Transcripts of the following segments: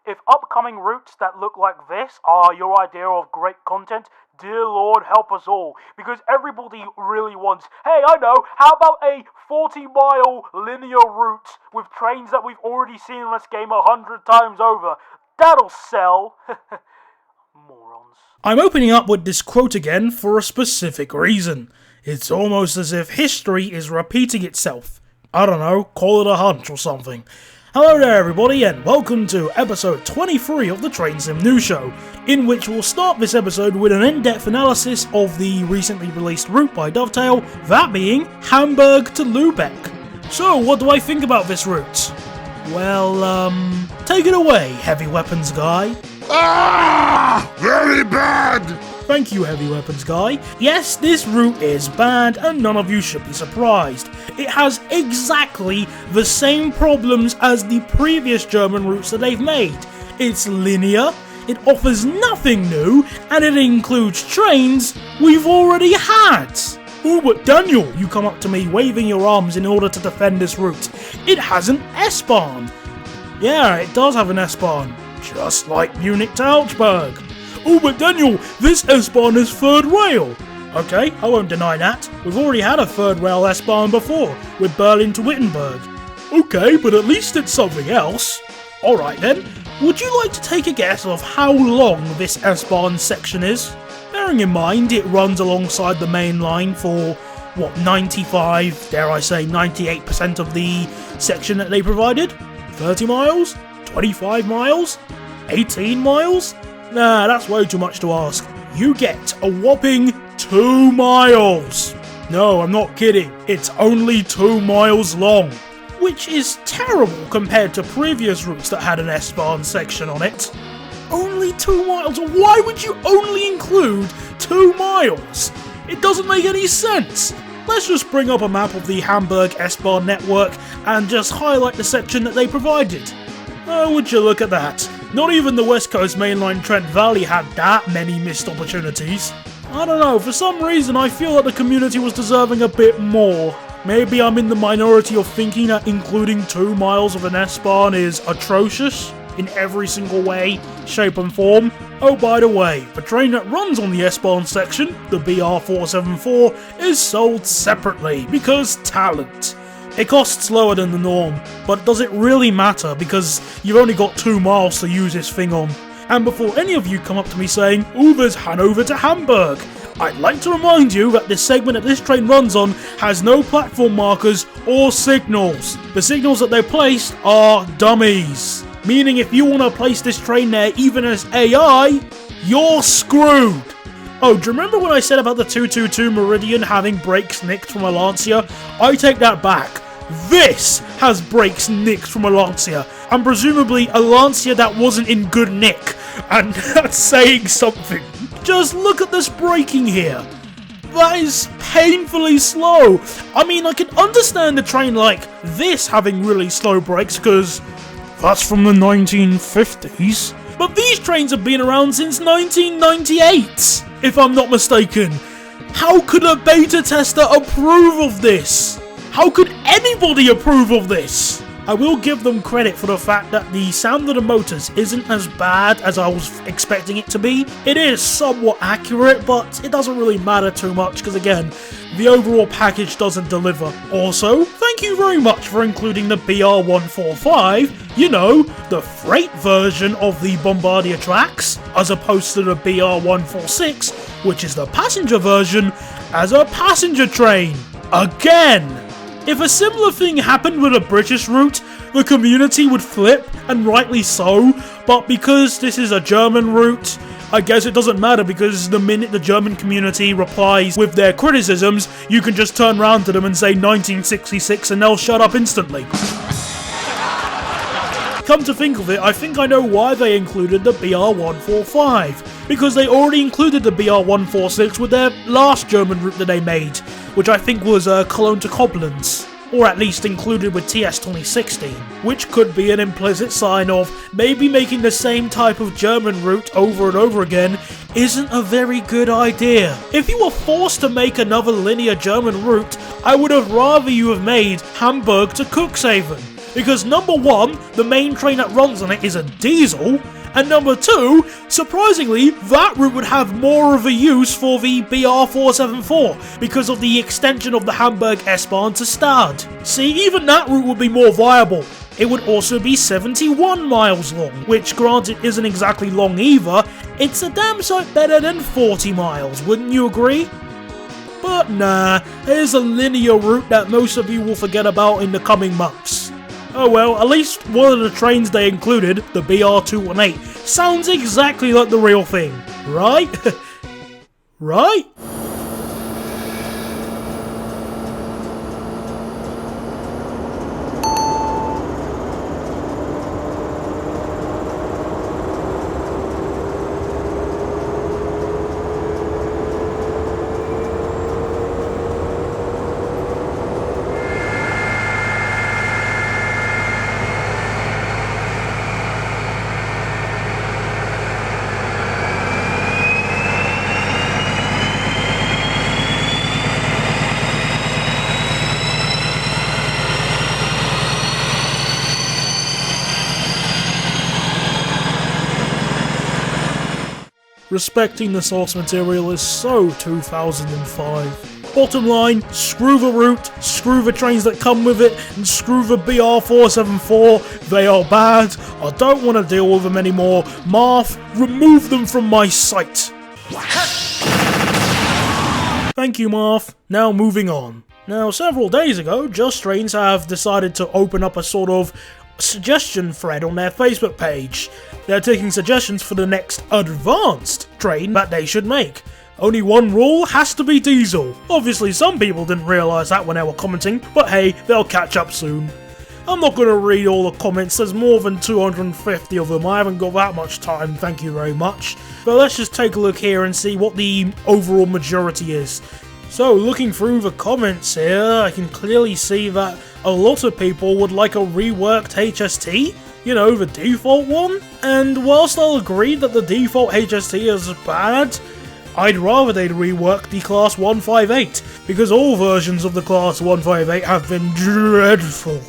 If upcoming routes that look like this are your idea of great content, dear Lord, help us all. Because everybody really wants, hey, I know, how about a 40-mile linear route with trains that we've already seen in this game 100 times over? That'll sell. Morons. I'm opening up with this quote again for a specific reason. It's almost as if history is repeating itself. I don't know, call it a hunch or something. Hello there everybody, and welcome to episode 23 of the Train Sim News Show, in which we'll start this episode with an in-depth analysis of the recently released route by Dovetail, that being Hamburg to Lubeck. So, what do I think about this route? Well, take it away, Heavy Weapons Guy. Ah! Very bad! Thank you, Heavy Weapons Guy. Yes, this route is bad, and none of you should be surprised. It has exactly the same problems as the previous German routes that they've made. It's linear, it offers nothing new, and it includes trains we've already had. Oh, but Daniel, you come up to me waving your arms in order to defend this route. It has an S-Bahn. Yeah, it does have an S-Bahn, just like Munich to Augsburg. Oh, but Daniel, this S-Bahn is third rail. Okay, I won't deny that. We've already had a third rail S-Bahn before, with Berlin to Wittenberg. Okay, but at least it's something else. Alright then, would you like to take a guess of how long this S-Bahn section is? Bearing in mind it runs alongside the main line for, 95, dare I say 98% of the section that they provided? 30 miles? 25 miles? 18 miles? Nah, that's way too much to ask. You get a whopping 2 miles. No, I'm not kidding. It's only 2 miles long. Which is terrible compared to previous routes that had an S-Bahn section on it. Only 2 miles? Why would you only include 2 miles? It doesn't make any sense. Let's just bring up a map of the Hamburg S-Bahn network and just highlight the section that they provided. Oh, would you look at that. Not even the West Coast mainline Trent Valley had that many missed opportunities. I don't know, for some reason I feel that the community was deserving a bit more. Maybe I'm in the minority of thinking that including 2 miles of an S-Bahn is atrocious in every single way, shape and form. Oh, by the way, the train that runs on the S-Bahn section, the BR474, is sold separately because talent. It costs lower than the norm, but does it really matter because you've only got 2 miles to use this thing on? And before any of you come up to me saying, "Ooh, there's Hanover to Hamburg," I'd like to remind you that this segment that this train runs on has no platform markers or signals. The signals that they placed are dummies. Meaning if you want to place this train there even as AI, you're screwed. Oh, do you remember when I said about the 222 Meridian having brakes nicked from a Lancia? I take that back. This has brakes nicked from a Lancia, and presumably a Lancia that wasn't in good nick, and that's saying something. Just look at this braking here. That is painfully slow. I mean, I can understand a train like this having really slow brakes, because that's from the 1950s. But these trains have been around since 1998, if I'm not mistaken. How could a beta tester approve of this? How could anybody approve of this? I will give them credit for the fact that the sound of the motors isn't as bad as I was expecting it to be. It is somewhat accurate, but it doesn't really matter too much because, again, the overall package doesn't deliver. Also, thank you very much for including the BR145, you know, the freight version of the Bombardier tracks, as opposed to the BR146, which is the passenger version, as a passenger train. Again! If a similar thing happened with a British route, the community would flip, and rightly so, but because this is a German route, I guess it doesn't matter because the minute the German community replies with their criticisms, you can just turn around to them and say 1966 and they'll shut up instantly. Come to think of it, I think I know why they included the BR145, because they already included the BR146 with their last German route that they made, which I think was Cologne to Koblenz, or at least included with TS 2016, which could be an implicit sign of maybe making the same type of German route over and over again isn't a very good idea. If you were forced to make another linear German route, I would have rather you have made Hamburg to Cuxhaven. because number one, the main train that runs on it is a diesel, and number two, surprisingly, that route would have more of a use for the BR474 because of the extension of the Hamburg S-Bahn to Stad. See, even that route would be more viable. It would also be 71 miles long, which granted isn't exactly long either. It's a damn sight better than 40 miles, wouldn't you agree? But nah, here's a linear route that most of you will forget about in the coming months. Oh well, at least one of the trains they included, the BR218, sounds exactly like the real thing, right? Right? Respecting the source material is so 2005. Bottom line, screw the route, screw the trains that come with it, and screw the BR474, they are bad, I don't want to deal with them anymore. Marth, remove them from my sight. Thank you, Marth. Now moving on. Now, several days ago, Just Trains have decided to open up a sort of suggestion thread on their Facebook page. They're taking suggestions for the next advanced train that they should make. Only one rule, has to be diesel. Obviously some people didn't realise that when they were commenting, but hey, they'll catch up soon. I'm not going to read all the comments, there's more than 250 of them, I haven't got that much time, thank you very much. But let's just take a look here and see what the overall majority is. So, looking through the comments here, I can clearly see that a lot of people would like a reworked HST, you know, the default one. And whilst I'll agree that the default HST is bad, I'd rather they'd rework the Class 158, because all versions of the Class 158 have been dreadful.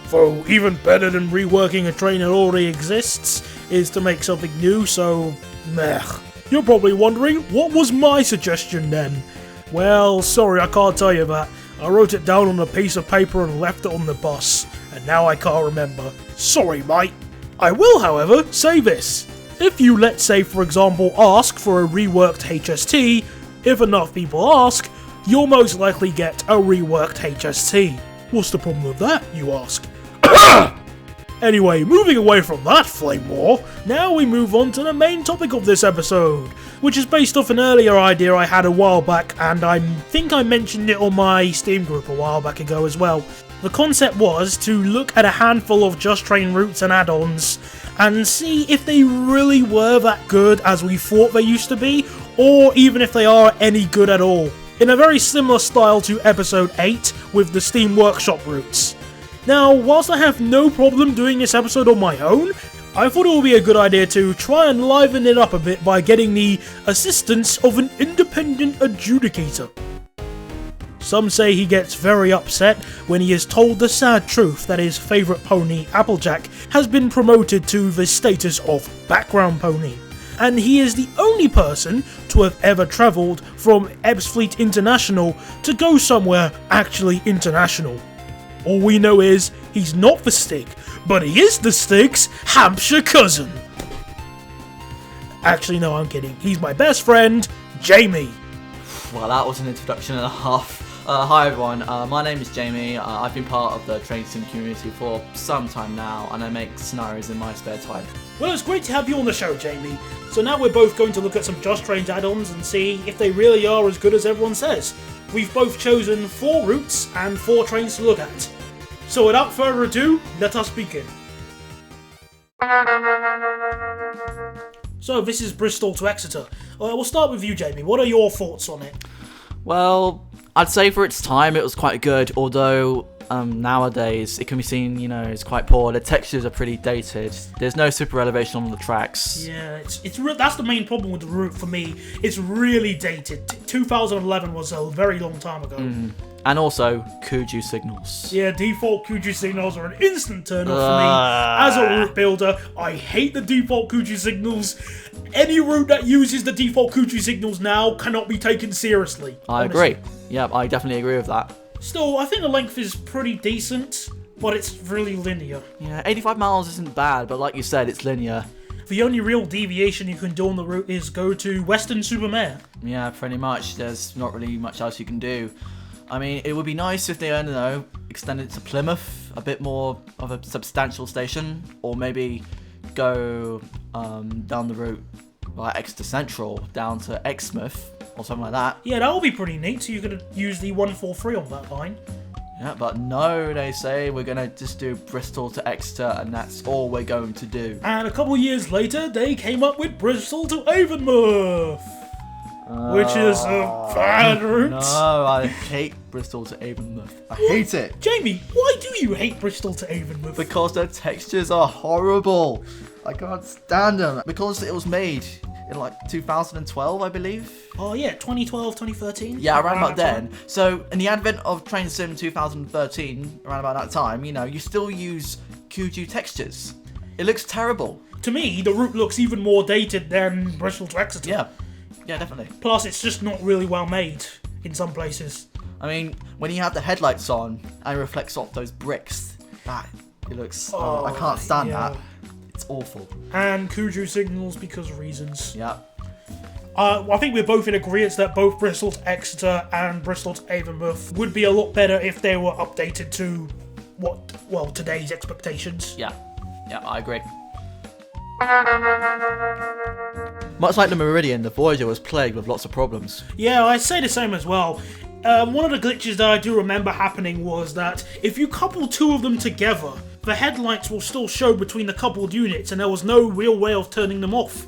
Though, even better than reworking a train that already exists is to make something new, so meh. You're probably wondering, what was my suggestion then? Well, sorry, I can't tell you that. I wrote it down on a piece of paper and left it on the bus, and now I can't remember. Sorry, mate. I will, however, say this. If you, let's say, for example, ask for a reworked HST, if enough people ask, you'll most likely get a reworked HST. What's the problem with that, you ask? Anyway, moving away from that flame war, now we move on to the main topic of this episode, which is based off an earlier idea I had a while back, and I think I mentioned it on my Steam group a while back ago as well. The concept was to look at a handful of Just Train routes and add-ons, and see if they really were that good as we thought they used to be, or even if they are any good at all. In a very similar style to episode 8 with the Steam Workshop routes. Now, whilst I have no problem doing this episode on my own, I thought it would be a good idea to try and liven it up a bit by getting the assistance of an independent adjudicator. Some say he gets very upset when he is told the sad truth that his favourite pony, Applejack, has been promoted to the status of background pony. And he is the only person to have ever travelled from Ebbsfleet International to go somewhere actually international. All we know is, he's not the Stig, but he is the Stig's Hampshire cousin. Actually, no, I'm kidding. He's my best friend, Jamie. Well, that was an introduction and a half. Hi everyone, my name is Jamie. I've been part of the train sim community for some time now, and I make scenarios in my spare time. Well, it's great to have you on the show, Jamie. So now we're both going to look at some Just Trains add-ons and see if they really are as good as everyone says. We've both chosen 4 routes and 4 trains to look at. So without further ado, let us begin. So this is Bristol to Exeter. We'll start with you, Jamie. What are your thoughts on it? Well, I'd say for its time it was quite good, although nowadays it can be seen, you know, it's quite poor. The textures are pretty dated. There's no super elevation on the tracks. Yeah, that's the main problem with the route for me. It's really dated. 2011 was a very long time ago. And also, Kuju signals. Yeah, default Kuju signals are an instant turn off for me. As a route builder, I hate the default Kuju signals. Any route that uses the default Kuju signals now cannot be taken seriously. I agree. Yeah, I definitely agree with that. Still, I think the length is pretty decent, but it's really linear. Yeah, 85 miles isn't bad, but like you said, it's linear. The only real deviation you can do on the route is go to Western-super-Mare. Yeah, pretty much. There's not really much else you can do. I mean, it would be nice if they, I don't know, extended to Plymouth, a bit more of a substantial station, or maybe go down the route like Exeter Central down to Exmouth or something like that. Yeah, that would be pretty neat, so you could use the 143 on that line. Yeah, but no, they say we're going to just do Bristol to Exeter and that's all we're going to do. And a couple years later, they came up with Bristol to Avonmouth, which is a bad route. No, I hate Bristol to Avonmouth. I hate it. Jamie, why do you hate Bristol to Avonmouth? Because the textures are horrible. I can't stand them. Because it was made in like 2012, I believe. Oh yeah, 2012, 2013? Yeah, around about then. So, in the advent of Train Sim 2013, around about that time, you know, you still use Kuju textures. It looks terrible. To me, the route looks even more dated than Bristol to Exeter. Yeah, definitely. Plus, it's just not really well made in some places. I mean, when you have the headlights on and it reflects off those bricks, it looks... I can't stand that. It's awful. And Kuju signals because of reasons. Yeah. I think we're both in agreement that both Bristol to Exeter and Bristol to Avonmouth would be a lot better if they were updated to today's expectations. Yeah, I agree. Much like the Meridian, the Voyager was plagued with lots of problems. Yeah, I'd say the same as well. One of the glitches that I do remember happening was that if you couple two of them together, the headlights will still show between the coupled units and there was no real way of turning them off.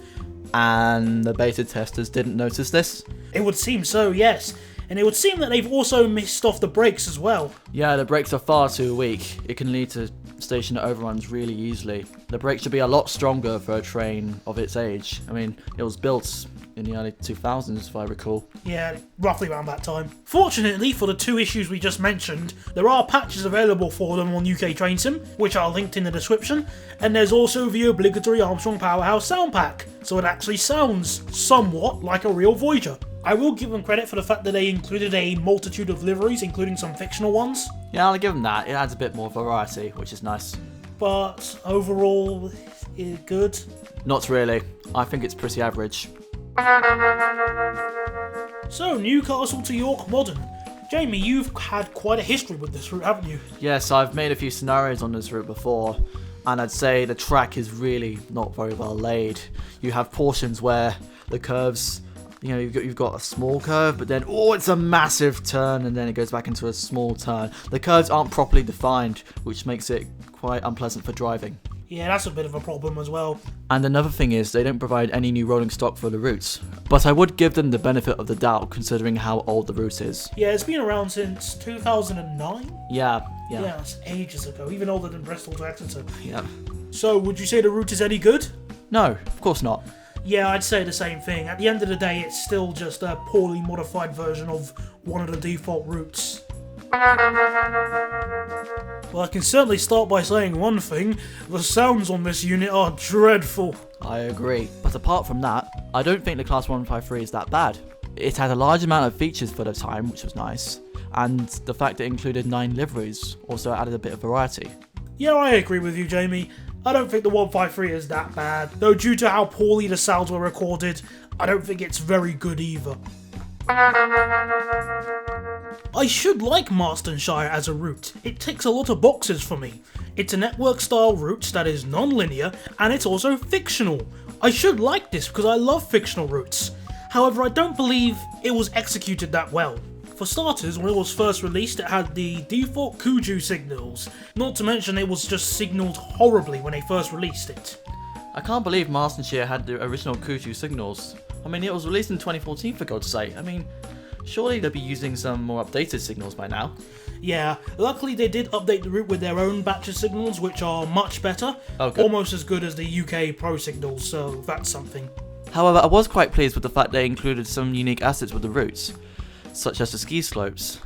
And the beta testers didn't notice this? It would seem so, yes. And it would seem that they've also missed off the brakes as well. Yeah, the brakes are far too weak. It can lead to station overruns really easily. The brakes should be a lot stronger for a train of its age. I mean, it was built in the early 2000s, if I recall. Yeah, roughly around that time. Fortunately, for the two issues we just mentioned, there are patches available for them on UK Train Sim, which are linked in the description, and there's also the obligatory Armstrong Powerhouse sound pack, so it actually sounds somewhat like a real Voyager. I will give them credit for the fact that they included a multitude of liveries, including some fictional ones. Yeah, I'll give them that. It adds a bit more variety, which is nice. But overall, good? Not really. I think it's pretty average. So, Newcastle to York Modern. Jamie, you've had quite a history with this route, haven't you? Yes, I've made a few scenarios on this route before, and I'd say the track is really not very well laid. You have portions where the curves, you know, you've got a small curve, but then, it's a massive turn, and then it goes back into a small turn. The curves aren't properly defined, which makes it quite unpleasant for driving. Yeah, that's a bit of a problem as well. And another thing is, they don't provide any new rolling stock for the routes. But I would give them the benefit of the doubt, considering how old the route is. Yeah, it's been around since 2009? Yeah. Yeah, that's ages ago, even older than Bristol to Exeter. Yeah. So, would you say the route is any good? No, of course not. Yeah, I'd say the same thing. At the end of the day, it's still just a poorly modified version of one of the default routes. Well, I can certainly start by saying one thing. The sounds on this unit are dreadful. I agree. But apart from that, I don't think the Class 153 is that bad. It had a large amount of features for the time, which was nice. And the fact it included 9 liveries also added a bit of variety. Yeah, I agree with you, Jamie. I don't think the 153 is that bad, though due to how poorly the sounds were recorded, I don't think it's very good either. I should like Marsdonshire as a route. It ticks a lot of boxes for me. It's a network style route that is non-linear, and it's also fictional. I should like this because I love fictional routes. However, I don't believe it was executed that well. For starters, when it was first released, it had the default Kuju signals. Not to mention it was just signalled horribly when they first released it. I can't believe Marsdonshire had the original Kuju signals. I mean, it was released in 2014 for God's sake. I mean, surely they'll be using some more updated signals by now. Yeah, luckily they did update the route with their own batch of signals, which are much better. Oh, good. Almost as good as the UK Pro signals, so that's something. However, I was quite pleased with the fact they included some unique assets with the routes, such as the ski slopes,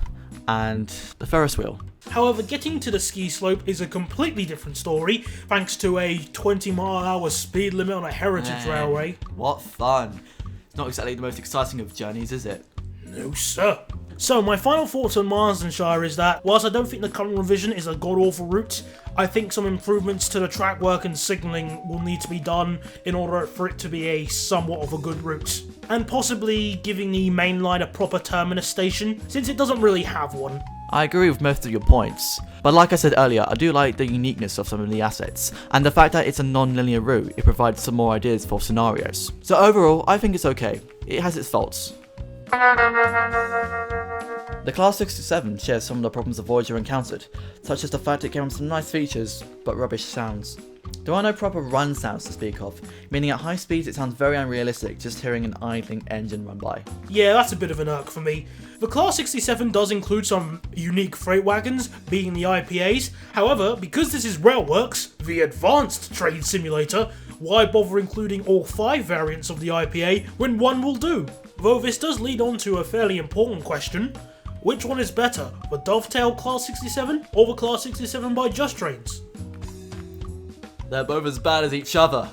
and the Ferris wheel. However, getting to the ski slope is a completely different story, thanks to a 20-mile-an-hour speed limit on a heritage railway. What fun. It's not exactly the most exciting of journeys, is it? No, sir. So, my final thoughts on Marsdonshire is that, whilst I don't think the current revision is a god-awful route, I think some improvements to the track work and signalling will need to be done in order for it to be a somewhat of a good route. And possibly giving the main line a proper terminus station, since it doesn't really have one. I agree with most of your points, but like I said earlier, I do like the uniqueness of some of the assets, and the fact that it's a non-linear route, it provides some more ideas for scenarios. So overall, I think it's okay. It has its faults. The Class 67 shares some of the problems the Voyager encountered, such as the fact it came with some nice features, but rubbish sounds. There are no proper run sounds to speak of, meaning at high speeds it sounds very unrealistic just hearing an idling engine run by. Yeah, that's a bit of an irk for me. The Class 67 does include some unique freight wagons, being the IPAs. However, because this is Railworks, the advanced train simulator, why bother including all 5 variants of the IPA when one will do? Though this does lead on to a fairly important question. Which one is better, the Dovetail Class 67 or the Class 67 by Just Trains? They're both as bad as each other.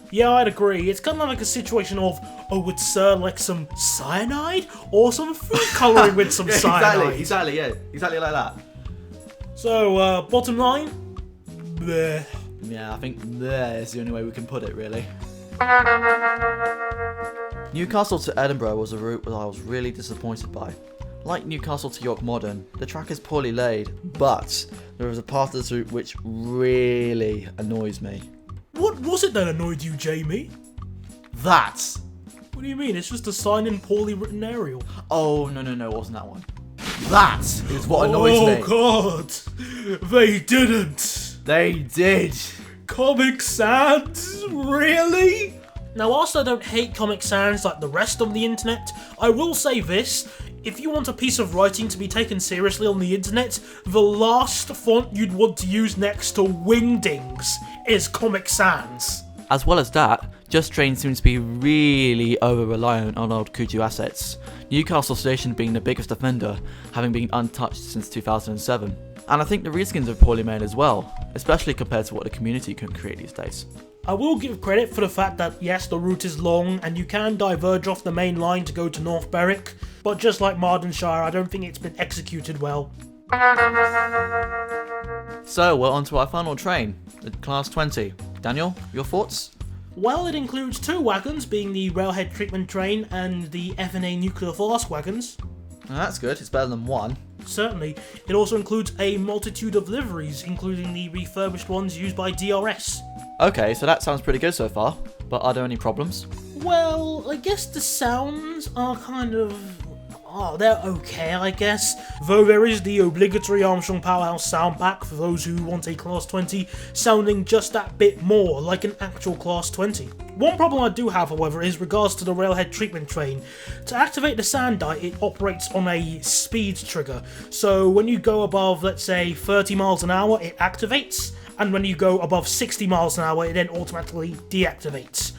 Yeah, I'd agree. It's kind of like a situation of, oh, would Sir like some cyanide? Or some food colouring with some cyanide? Exactly like that. So, bottom line? Bleh. Yeah, I think there is the only way we can put it, really. Newcastle to Edinburgh was a route that I was really disappointed by. Like Newcastle to York Modern, the track is poorly laid, but there is a part of this route which really annoys me. What was it that annoyed you, Jamie? That! What do you mean? It's just a sign in poorly written aerial. Oh, no, it wasn't that one. That is what annoys me. Oh god! They didn't! They did! Comic Sans? Really? Now, whilst I don't hate Comic Sans like the rest of the internet, I will say this. If you want a piece of writing to be taken seriously on the internet, the last font you'd want to use next to Wingdings is Comic Sans. As well as that, Just Train seems to be really over-reliant on old Kuju assets, Newcastle Station being the biggest offender, having been untouched since 2007. And I think the reskins are poorly made as well, especially compared to what the community can create these days. I will give credit for the fact that yes, the route is long and you can diverge off the main line to go to North Berwick, but just like Marsdonshire, I don't think it's been executed well. So we're on to our final train, the Class 20. Daniel, your thoughts? Well, it includes 2 wagons, being the Railhead Treatment Train and the FNA Nuclear Fast wagons. That's good, it's better than 1. Certainly. It also includes a multitude of liveries, including the refurbished ones used by DRS. Okay, so that sounds pretty good so far, but are there any problems? Well, I guess the sounds are kind of... oh, they're okay, I guess. Though there is the obligatory Armstrong Powerhouse sound pack for those who want a Class 20, sounding just that bit more like an actual Class 20. One problem I do have, however, is regards to the Railhead Treatment Train. To activate the Sandite, it operates on a speed trigger. So when you go above, let's say, 30 miles an hour, it activates, and when you go above 60 miles an hour, it then automatically deactivates.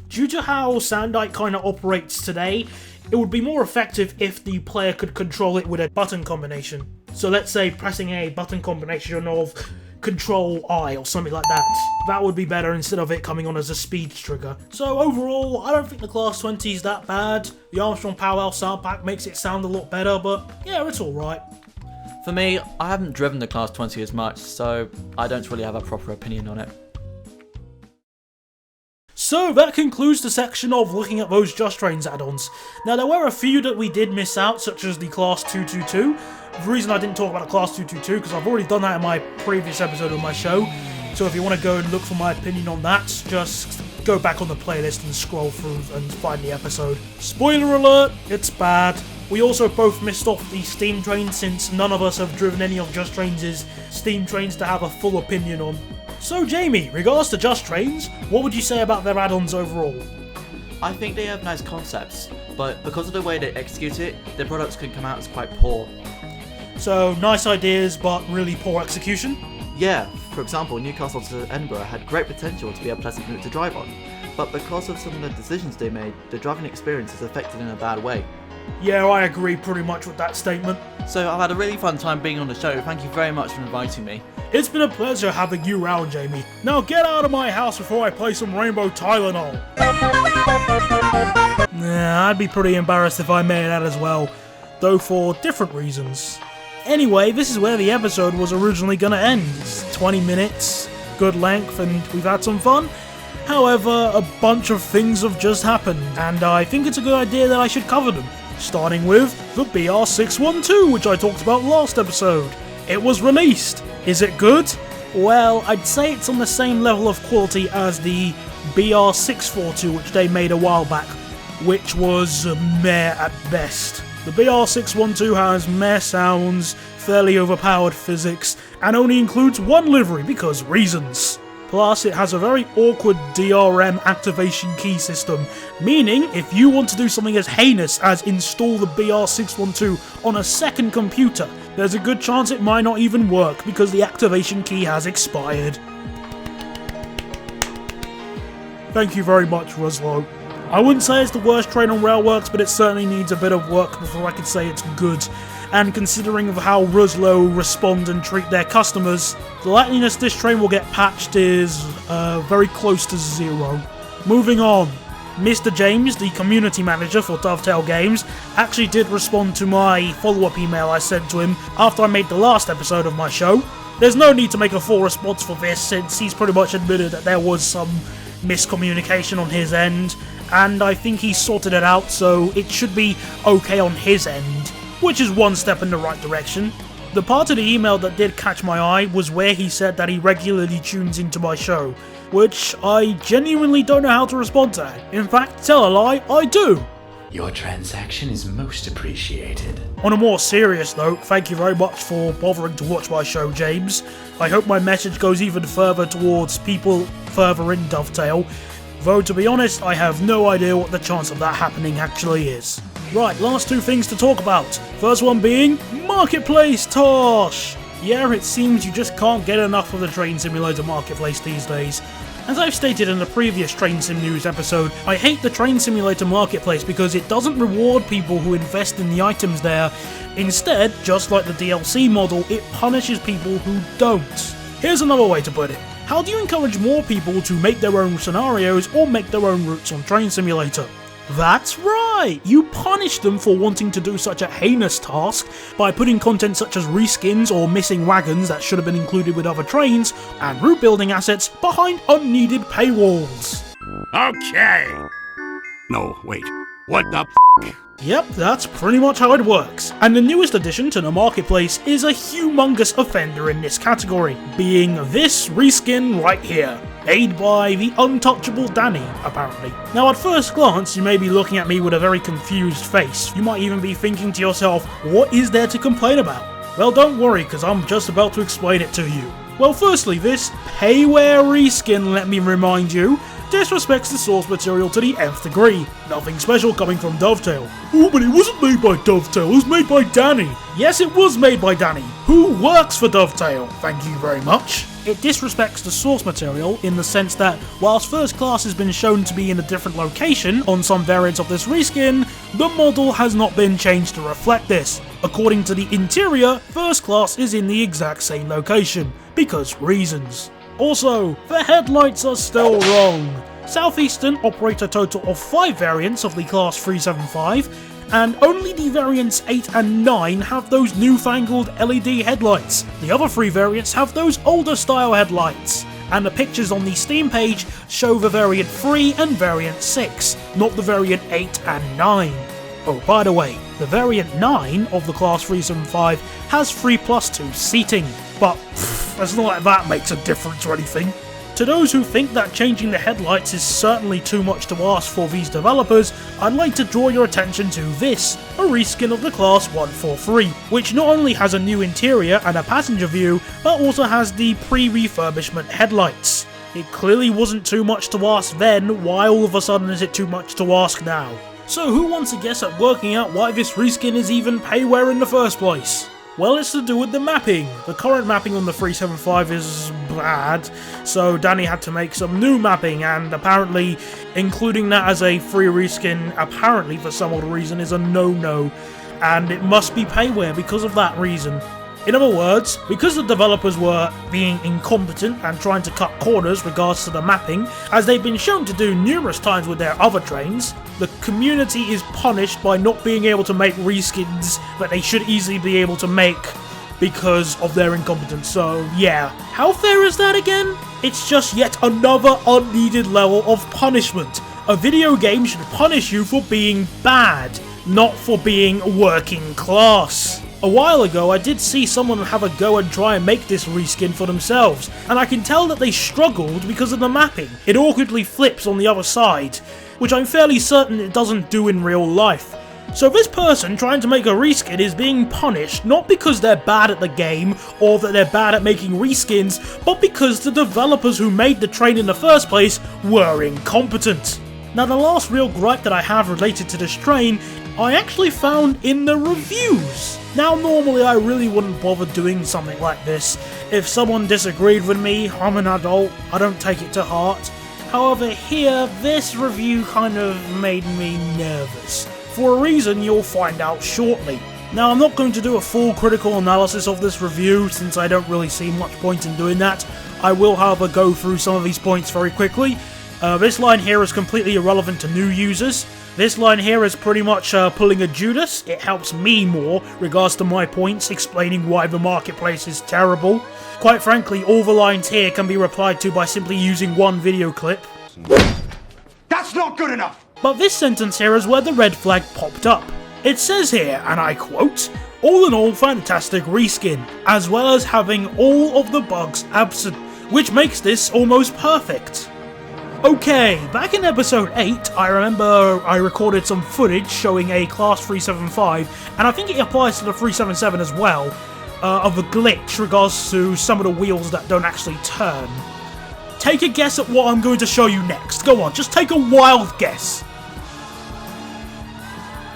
Due to how Sandite kind of operates today, it would be more effective if the player could control it with a button combination. So let's say pressing a button combination of Control I or something like that. That would be better instead of it coming on as a speed trigger. So overall, I don't think the Class 20 is that bad. The Armstrong Powerhouse sound pack makes it sound a lot better, but yeah, it's alright. For me, I haven't driven the Class 20 as much, so I don't really have a proper opinion on it. So that concludes the section of looking at those Just Trains add-ons. Now there were a few that we did miss out, such as the Class 222. The reason I didn't talk about the Class 222 because I've already done that in my previous episode of my show. So if you want to go and look for my opinion on that, just go back on the playlist and scroll through and find the episode. Spoiler alert, it's bad. We also both missed off the Steam Train since none of us have driven any of Just Trains' Steam Trains to have a full opinion on. So Jamie, regards to Just Trains, what would you say about their add-ons overall? I think they have nice concepts, but because of the way they execute it, their products can come out as quite poor. So nice ideas, but really poor execution? Yeah, for example, Newcastle to Edinburgh had great potential to be a pleasant route to drive on, but because of some of the decisions they made, the driving experience is affected in a bad way. Yeah, I agree pretty much with that statement. So I've had a really fun time being on the show. Thank you very much for inviting me. It's been a pleasure having you round, Jamie. Now get out of my house before I play some Rainbow Tylenol. Nah, I'd be pretty embarrassed if I made that as well, though for different reasons. Anyway, this is where the episode was originally gonna end. It's 20 minutes, good length, and we've had some fun. However, a bunch of things have just happened, and I think it's a good idea that I should cover them. Starting with the BR612, which I talked about last episode. It was released. Is it good? Well, I'd say it's on the same level of quality as the BR642, which they made a while back, which was meh at best. The BR612 has meh sounds, fairly overpowered physics, and only includes one livery because reasons. Plus, it has a very awkward DRM activation key system, meaning if you want to do something as heinous as install the BR612 on a second computer, there's a good chance it might not even work because the activation key has expired. Thank you very much, RSSLO. I wouldn't say it's the worst train on Railworks, but it certainly needs a bit of work before I could say it's good. And considering of how RSSLO respond and treat their customers, the likeliness this train will get patched is very close to zero. Moving on. Mr. James, the community manager for Dovetail Games, actually did respond to my follow-up email I sent to him after I made the last episode of my show. There's no need to make a full response for this since he's pretty much admitted that there was some miscommunication on his end, and I think he sorted it out, so it should be okay on his end, which is one step in the right direction. The part of the email that did catch my eye was where he said that he regularly tunes into my show, which I genuinely don't know how to respond to. In fact, tell a lie, I do. Your transaction is most appreciated. On a more serious note, thank you very much for bothering to watch my show, James. I hope my message goes even further towards people further in Dovetail, though to be honest, I have no idea what the chance of that happening actually is. Right, last two things to talk about. First one being Marketplace Tosh! Yeah, it seems you just can't get enough of the Train Simulator Marketplace these days. As I've stated in the previous Train Sim News episode, I hate the Train Simulator Marketplace because it doesn't reward people who invest in the items there. Instead, just like the DLC model, it punishes people who don't. Here's another way to put it. How do you encourage more people to make their own scenarios or make their own routes on Train Simulator? That's right! You punish them for wanting to do such a heinous task by putting content such as reskins or missing wagons that should have been included with other trains, and route building assets behind unneeded paywalls. Okay. No, wait. What the Yep, that's pretty much how it works. And the newest addition to the marketplace is a humongous offender in this category, being this reskin right here, made by the untouchable Danny, apparently. Now at first glance, you may be looking at me with a very confused face. You might even be thinking to yourself, what is there to complain about? Well, don't worry, because I'm just about to explain it to you. Well, firstly, this PAYWARE reskin, let me remind you, disrespects the source material to the nth degree. Nothing special coming from Dovetail. Oh, but it wasn't made by Dovetail, it was made by Danny. Yes, it was made by Danny, who works for Dovetail. Thank you very much. It disrespects the source material in the sense that, whilst First Class has been shown to be in a different location on some variants of this reskin, the model has not been changed to reflect this. According to the interior, First Class is in the exact same location, because reasons. Also, the headlights are still wrong. Southeastern operate a total of 5 variants of the Class 375, and only the variants 8 and 9 have those newfangled LED headlights. The other 3 variants have those older style headlights, and the pictures on the Steam page show the variant 3 and variant 6, not the variant 8 and 9. Oh, by the way, the variant 9 of the Class 375 has 3+2 seating, but it's not like that makes a difference or anything. To those who think that changing the headlights is certainly too much to ask for these developers, I'd like to draw your attention to this, a reskin of the Class 143, which not only has a new interior and a passenger view, but also has the pre-refurbishment headlights. It clearly wasn't too much to ask then, why all of a sudden is it too much to ask now? So who wants a guess at working out why this reskin is even PAYWARE in the first place? Well, it's to do with the mapping. The current mapping on the 375 is bad, so Danny had to make some new mapping, and apparently including that as a free reskin, apparently for some odd reason, is a no-no, and it must be PAYWARE because of that reason. In other words, because the developers were being incompetent and trying to cut corners regards to the mapping, as they've been shown to do numerous times with their other trains, the community is punished by not being able to make reskins that they should easily be able to make because of their incompetence. So yeah, how fair is that again? It's just yet another unneeded level of punishment. A video game should punish you for being bad, not for being working class. A while ago, I did see someone have a go and try and make this reskin for themselves, and I can tell that they struggled because of the mapping. It awkwardly flips on the other side, which I'm fairly certain it doesn't do in real life. So this person trying to make a reskin is being punished not because they're bad at the game or that they're bad at making reskins, but because the developers who made the train in the first place were incompetent. Now, the last real gripe that I have related to this train I actually found in the reviews. Now, normally I really wouldn't bother doing something like this. If someone disagreed with me, I'm an adult, I don't take it to heart. However, here, this review kind of made me nervous, for a reason you'll find out shortly. Now, I'm not going to do a full critical analysis of this review, since I don't really see much point in doing that. I will, however, go through some of these points very quickly. This line here is completely irrelevant to new users. This line here is pretty much pulling a Judas. It helps me more regards to my points, explaining why the marketplace is terrible. Quite frankly, all the lines here can be replied to by simply using one video clip. That's not good enough! But this sentence here is where the red flag popped up. It says here, and I quote, "All in all, fantastic reskin, as well as having all of the bugs absent, which makes this almost perfect." Okay, back in episode 8, I remember I recorded some footage showing a Class 375, and I think it applies to the 377 as well, of a glitch regards to some of the wheels that don't actually turn. Take a guess at what I'm going to show you next. Go on, just take a wild guess.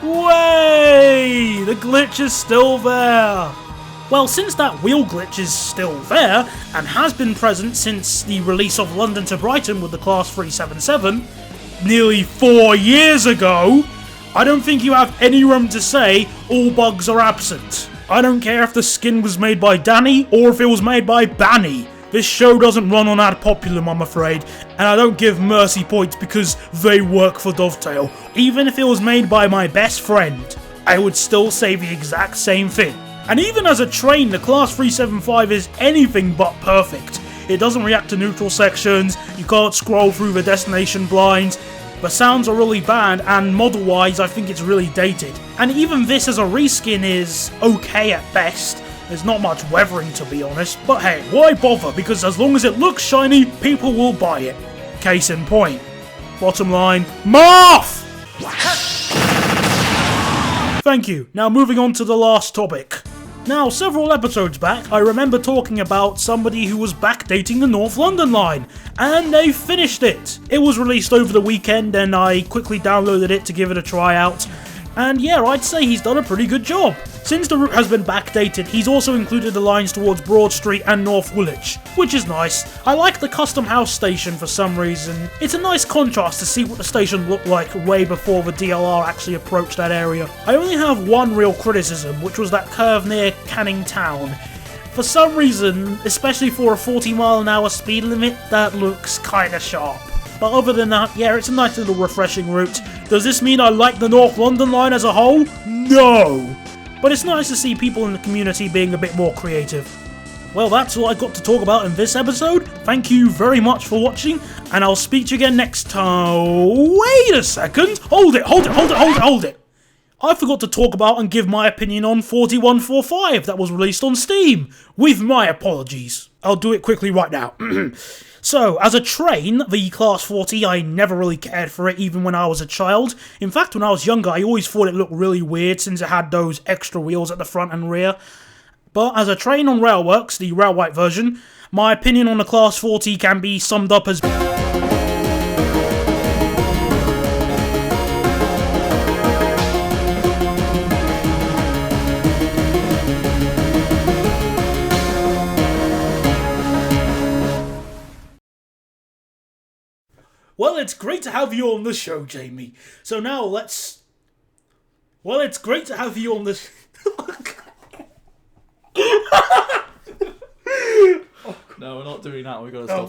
Way! The glitch is still there. Well, since that wheel glitch is still there, and has been present since the release of London to Brighton with the Class 377, nearly 4 years ago, I don't think you have any room to say all bugs are absent. I don't care if the skin was made by Danny, or if it was made by Banny. This show doesn't run on ad populum, I'm afraid, and I don't give mercy points because they work for Dovetail. Even if it was made by my best friend, I would still say the exact same thing. And even as a train, the Class 375 is anything but perfect. It doesn't react to neutral sections, you can't scroll through the destination blinds, the sounds are really bad, and model-wise I think it's really dated. And even this as a reskin is okay at best. There's not much weathering, to be honest, but hey, why bother, because as long as it looks shiny, people will buy it. Case in point. Bottom line, Marth! Thank you. Now moving on to the last topic. Now, several episodes back, I remember talking about somebody who was backdating the North London line, and they finished it. It was released over the weekend, and I quickly downloaded it to give it a try out. And yeah, I'd say he's done a pretty good job. Since the route has been backdated, he's also included the lines towards Broad Street and North Woolwich, which is nice. I like the custom house station for some reason. It's a nice contrast to see what the station looked like way before the DLR actually approached that area. I only have one real criticism, which was that curve near Canning Town. For some reason, especially for a 40-mile-an-hour speed limit, that looks kinda sharp. But other than that, yeah, it's a nice little refreshing route. Does this mean I like the North London line as a whole? No! But it's nice to see people in the community being a bit more creative. Well, that's all I got to talk about in this episode. Thank you very much for watching, and I'll speak to you again next time. Wait a second! Hold it! I forgot to talk about and give my opinion on 4145 that was released on Steam. With my apologies. I'll do it quickly right now. So, as a train, the Class 40, I never really cared for it even when I was a child. In fact, when I was younger, I always thought it looked really weird since it had those extra wheels at the front and rear. But as a train on Railworks, the Railwhite version, my opinion on the Class 40 can be summed up as... Well, it's great to have you on the show, Jamie. So now let's... Well, it's great to have you on this... No, we're not doing that. We've got to stop.